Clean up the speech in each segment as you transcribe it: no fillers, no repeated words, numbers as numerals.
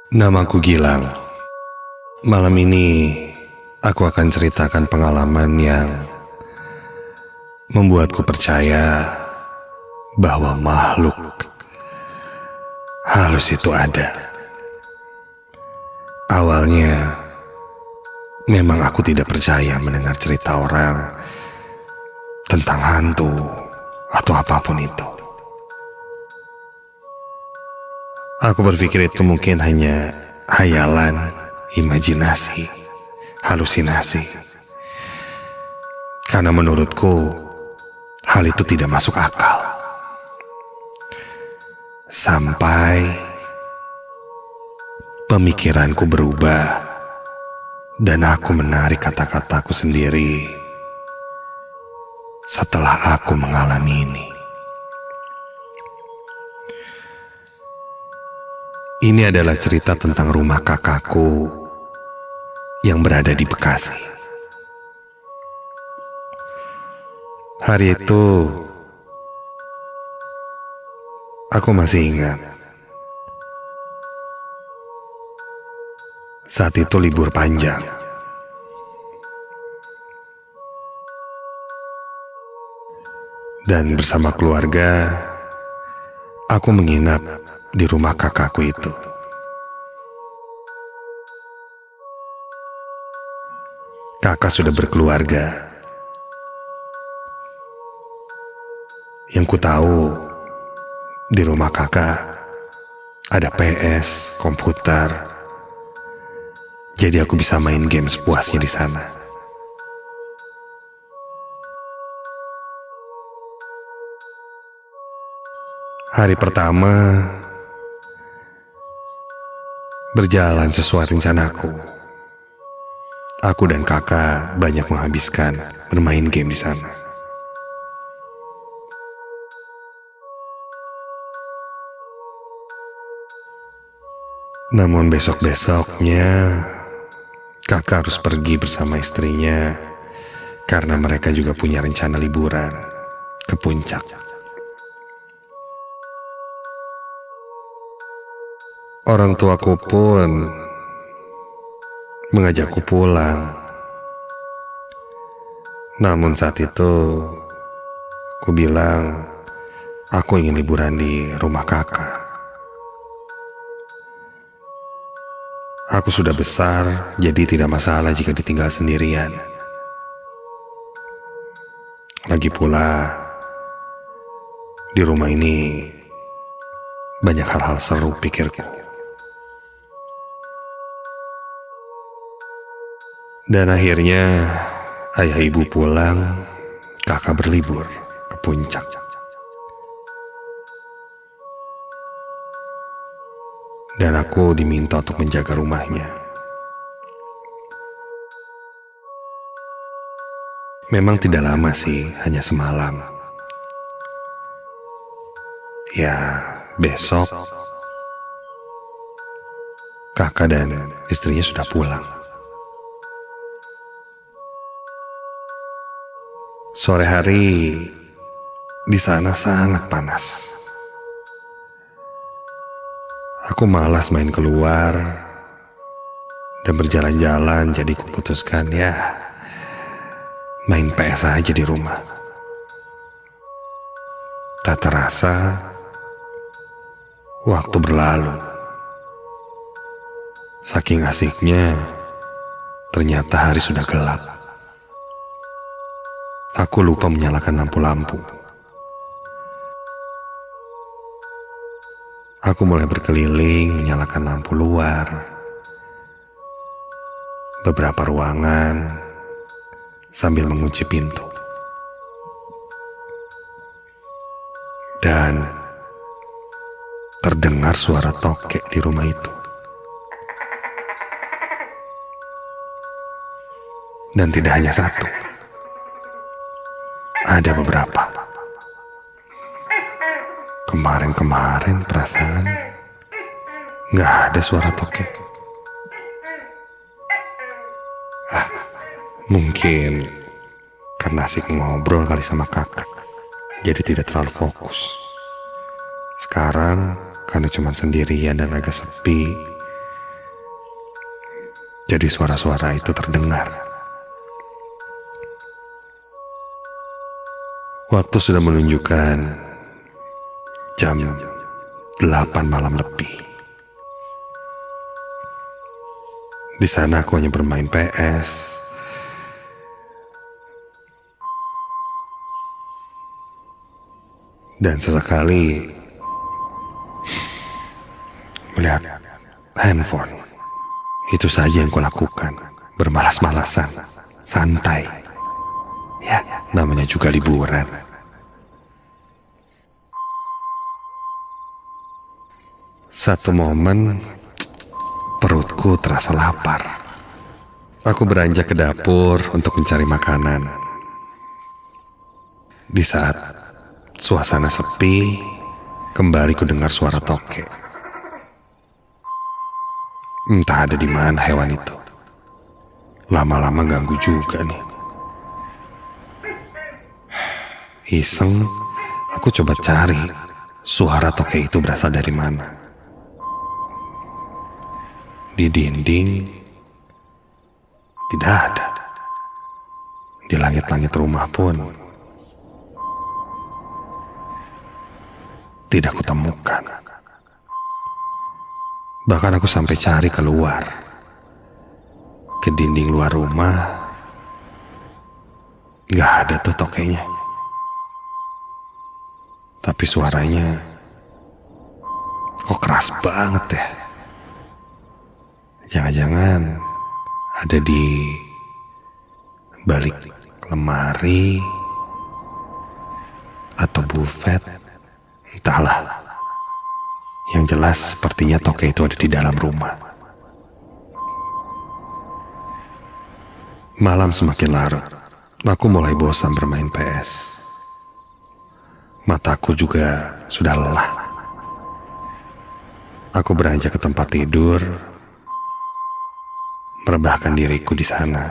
Namaku Gilang. Malam ini aku akan ceritakan pengalaman yang membuatku percaya bahwa makhluk halus itu ada. Awalnya memang aku tidak percaya mendengar cerita orang tentang hantu atau apapun itu. Aku berpikir itu mungkin hanya hayalan, imajinasi, halusinasi. Karena menurutku hal itu tidak masuk akal. Sampai pemikiranku berubah dan aku menarik kata-kataku sendiri setelah aku mengalami ini. Ini adalah cerita tentang rumah kakakku yang berada di Bekasi. Hari itu, aku masih ingat. Saat itu libur panjang. Dan bersama keluarga, aku menginap di rumah kakakku itu. Kakak sudah berkeluarga. Yang ku tahu, di rumah kakak ada PS, komputer. Jadi aku bisa main game sepuasnya di sana. Hari pertama berjalan sesuai rencanaku. Aku dan kakak banyak menghabiskan bermain game di sana. Namun besok-besoknya kakak harus pergi bersama istrinya karena mereka juga punya rencana liburan ke puncak. Orang tuaku pun mengajakku pulang. Namun saat itu, ku bilang aku ingin liburan di rumah kakak. Aku sudah besar, jadi tidak masalah jika ditinggal sendirian. Lagi pula, di rumah ini banyak hal-hal seru pikirku. Dan akhirnya ayah ibu pulang, kakak berlibur ke puncak. Dan aku diminta untuk menjaga rumahnya. Memang tidak lama sih, hanya semalam. Ya, besok kakak dan istrinya sudah pulang. Sore hari di sana sangat panas. Aku malas main keluar dan berjalan-jalan, jadi kuputuskan main PS aja di rumah. Tak terasa waktu berlalu. Saking asiknya, ternyata hari sudah gelap. Aku lupa menyalakan lampu-lampu. Aku mulai berkeliling menyalakan lampu luar, beberapa ruangan, sambil mengunci pintu. Dan terdengar suara tokek di rumah itu. Dan tidak hanya satu. Ada beberapa. Kemarin perasaan nggak ada suara tokek. Mungkin karena asik ngobrol kali sama kakak, jadi tidak terlalu fokus. Sekarang karena cuma sendirian dan agak sepi, Jadi suara-suara itu terdengar. Waktu sudah menunjukkan jam 8 malam lebih. Di sana aku hanya bermain PS. Dan sesekali melihat handphone. Itu saja yang kulakukan. Bermalas-malasan, santai. Ya, namanya juga liburan. Satu momen, perutku terasa lapar. Aku beranjak ke dapur untuk mencari makanan. Di saat suasana sepi, kembali ku dengar suara tokek. Entah ada di mana hewan itu. Lama-lama ganggu juga nih. Iseng, aku coba cari suara tokek itu berasal dari mana. Di dinding tidak ada. Di langit-langit rumah pun tidak kutemukan. Bahkan aku sampai cari keluar ke dinding luar rumah, gak ada tuh tokeknya. Tapi suaranya kok keras banget ya. Jangan-jangan ada di balik lemari atau buffet, entahlah. Yang jelas sepertinya tokek itu ada di dalam rumah. Malam semakin larut. Aku mulai bosan bermain PS. Mataku juga sudah lelah. Aku beranjak ke tempat tidur, merebahkan diriku di sana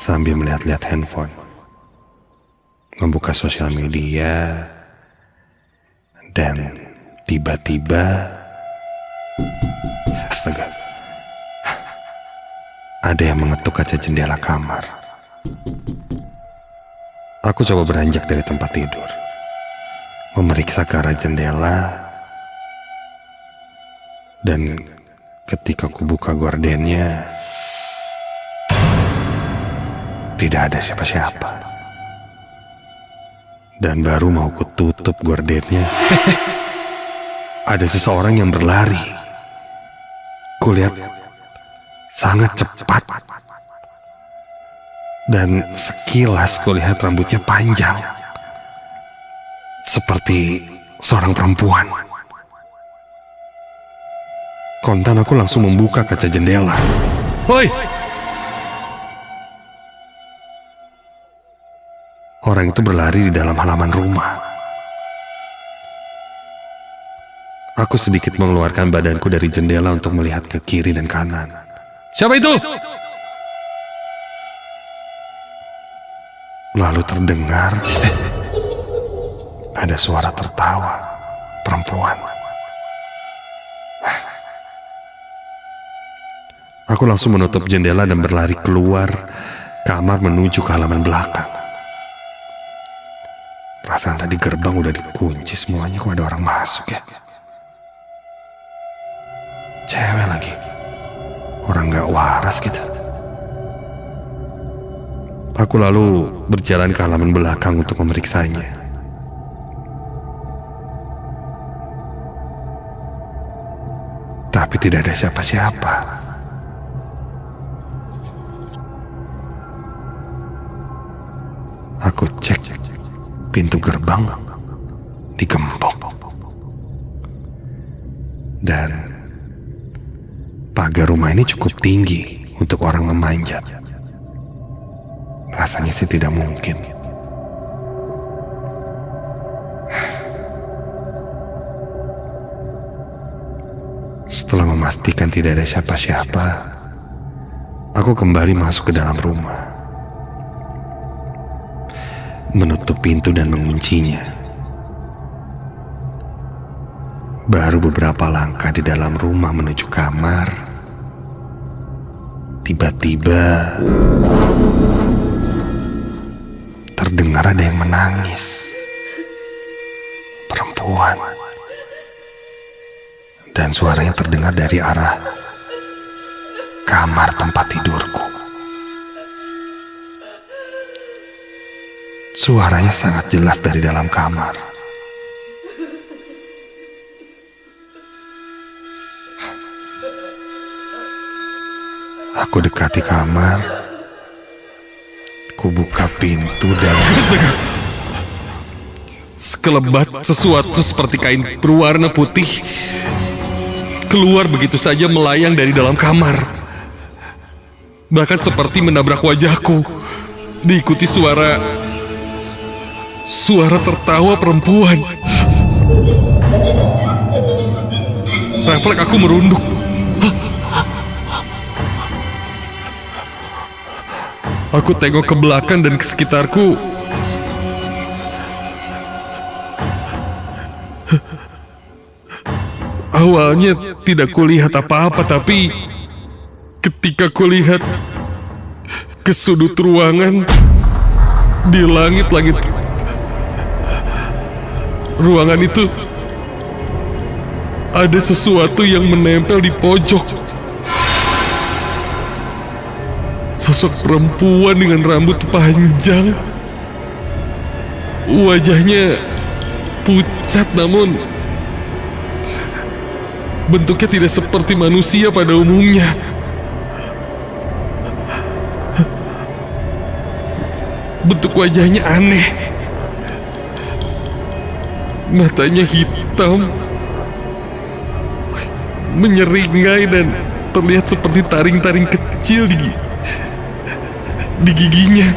sambil melihat-lihat handphone, membuka sosial media. Dan tiba-tiba, astaga, ada yang mengetuk kaca jendela kamar. Aku coba beranjak dari tempat tidur, memeriksa ke arah jendela, dan ketika aku buka gordennya, tidak ada siapa-siapa. Dan baru mau kututup gordennya, ada seseorang yang berlari. Kulihat sangat cepat. Dan sekilas kulihat rambutnya panjang, seperti seorang perempuan. Kontan aku langsung membuka kaca jendela. Woi! Orang itu berlari di dalam halaman rumah. Aku sedikit mengeluarkan badanku dari jendela untuk melihat ke kiri dan kanan. Siapa itu? Lalu terdengar ada suara tertawa perempuan. Aku langsung menutup jendela dan berlari keluar kamar menuju ke halaman belakang. Perasaan tadi gerbang udah dikunci semuanya, kok ada orang masuk ya? Cewek lagi. Orang gak waras gitu. Aku lalu berjalan ke halaman belakang untuk memeriksanya. Tapi tidak ada siapa-siapa. Aku cek pintu gerbang digembok. Dan pagar rumah ini cukup tinggi untuk orang memanjat. Rasanya sih tidak mungkin. Setelah memastikan tidak ada siapa-siapa, aku kembali masuk ke dalam rumah, menutup pintu dan menguncinya. Baru beberapa langkah di dalam rumah menuju kamar, tiba-tiba terdengar ada yang menangis. Perempuan. Dan suaranya terdengar dari arah kamar tempat tidurku. Suaranya sangat jelas dari dalam kamar. Aku dekati kamar. Ku buka pintu dan sekelebat sesuatu seperti kain berwarna putih keluar begitu saja melayang dari dalam kamar. Bahkan seperti menabrak wajahku. Diikuti suara tertawa perempuan. Refleks aku merunduk. Aku tengok ke belakang dan ke sekitarku. Awalnya tidak kulihat apa-apa, tapi ketika kulihat ke sudut ruangan, di langit-langit ruangan itu ada sesuatu yang menempel di pojok. Sosok perempuan dengan rambut panjang. Wajahnya pucat, namun bentuknya tidak seperti manusia pada umumnya. Bentuk wajahnya aneh. Matanya hitam, menyeringai dan terlihat seperti taring-taring kecil di giginya.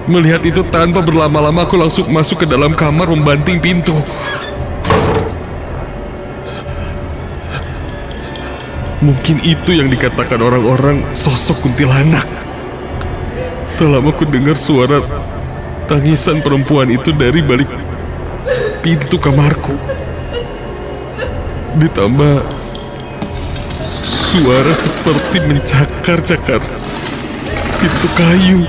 Melihat itu tanpa berlama-lama aku langsung masuk ke dalam kamar membanting pintu. Mungkin itu yang dikatakan orang-orang sosok kuntilanak. Tak lama aku dengar suara tangisan perempuan itu dari balik pintu kamarku. Ditambah suara seperti mencakar-cakar pintu kayu.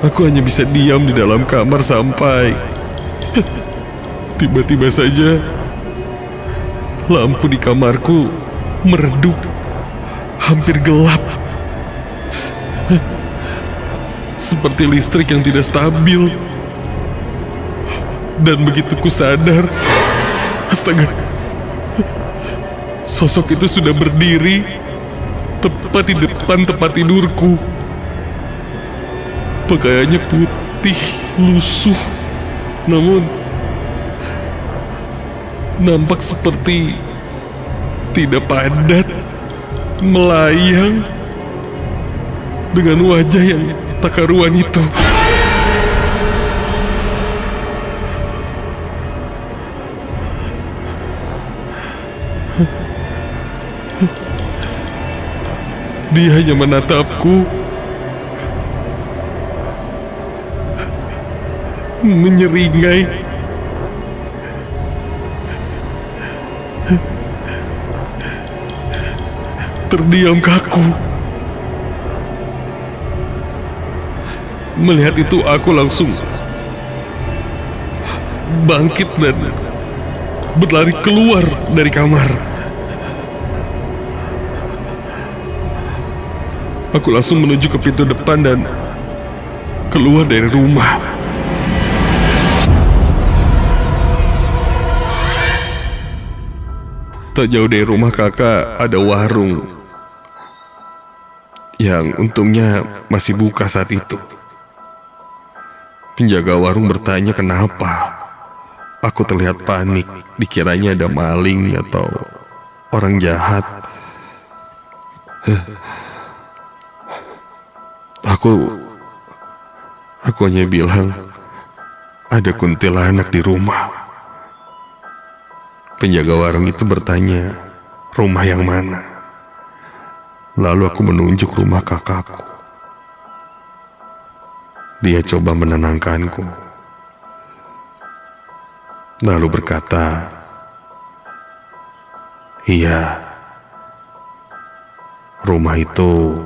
Aku hanya bisa diam di dalam kamar sampai tiba-tiba saja lampu di kamarku meredup, hampir gelap, seperti listrik yang tidak stabil. Dan begitu ku sadar, astaga, sosok itu sudah berdiri tepat di depan tempat tidurku. Pakaiannya putih, lusuh, namun nampak seperti tidak padat, melayang dengan wajah yang tak karuan itu. Dia hanya menatapku, menyeringai, terdiam kaku. Melihat itu aku langsung bangkit dan berlari keluar dari kamar. Aku langsung menuju ke pintu depan dan keluar dari rumah. Tak jauh dari rumah kakak ada warung yang untungnya masih buka saat itu. Penjaga warung bertanya kenapa. Aku terlihat panik, dikiranya ada maling atau orang jahat. Aku hanya bilang ada kuntilanak di rumah. Penjaga warung itu bertanya, Rumah yang mana? Lalu aku menunjuk rumah kakakku. Dia coba menenangkanku, lalu berkata, "Iya, rumah itu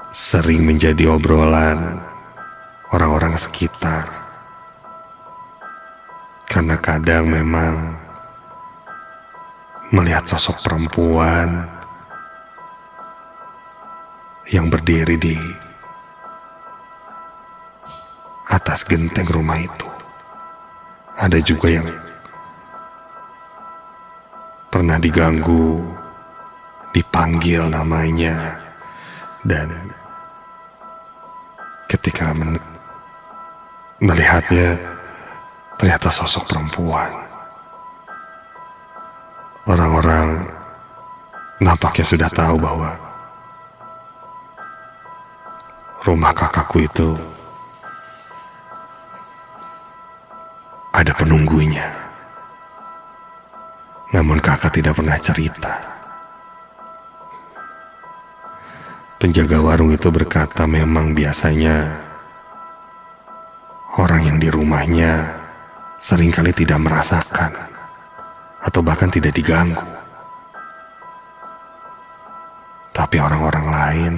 sering menjadi obrolan orang-orang sekitar. Karena kadang memang melihat sosok perempuan yang berdiri di atas genteng rumah itu. Ada juga yang pernah diganggu, dipanggil namanya, dan ketika melihatnya ternyata sosok perempuan. Orang-orang nampaknya sudah tahu bahwa rumah kakakku itu ada penunggunya. Namun kakak tidak pernah cerita. Penjaga warung itu berkata memang biasanya orang yang di rumahnya seringkali tidak merasakan atau bahkan tidak diganggu. Tapi orang-orang lain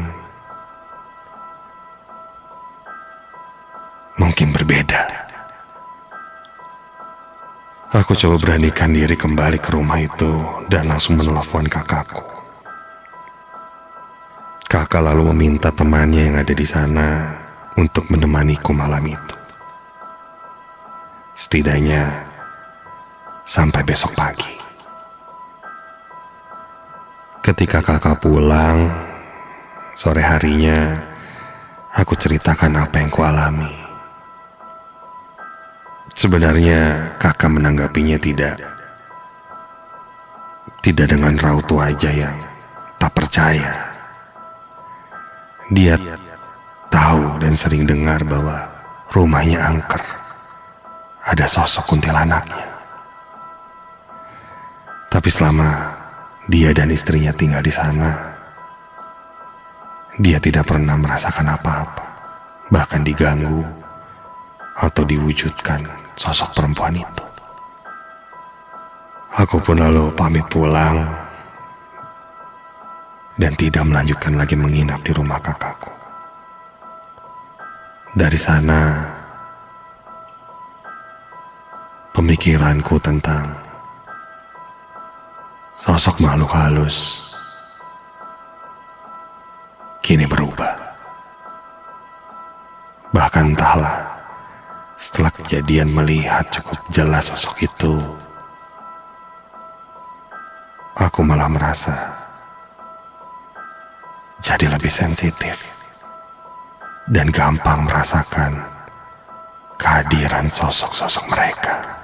mungkin berbeda. Aku coba beranikan diri kembali ke rumah itu dan langsung menelepon kakakku. Kakak lalu meminta temannya yang ada di sana untuk menemaniku malam itu. Setidaknya sampai besok pagi. Ketika kakak pulang, sore harinya aku ceritakan apa yang kualami. Sebenarnya kakak menanggapinya tidak dengan raut wajah yang tak percaya. Dia tahu dan sering dengar bahwa rumahnya angker, ada sosok kuntilanaknya. Tapi selama dia dan istrinya tinggal di sana, dia tidak pernah merasakan apa-apa, bahkan diganggu atau diwujudkan sosok perempuan itu. Aku pun lalu pamit pulang dan tidak melanjutkan lagi menginap di rumah kakakku. Dari sana, pemikiranku tentang sosok makhluk halus kini berubah. Bahkan entahlah, setelah kejadian melihat cukup jelas sosok itu, aku malah merasa jadi lebih sensitif dan gampang merasakan kehadiran sosok-sosok mereka.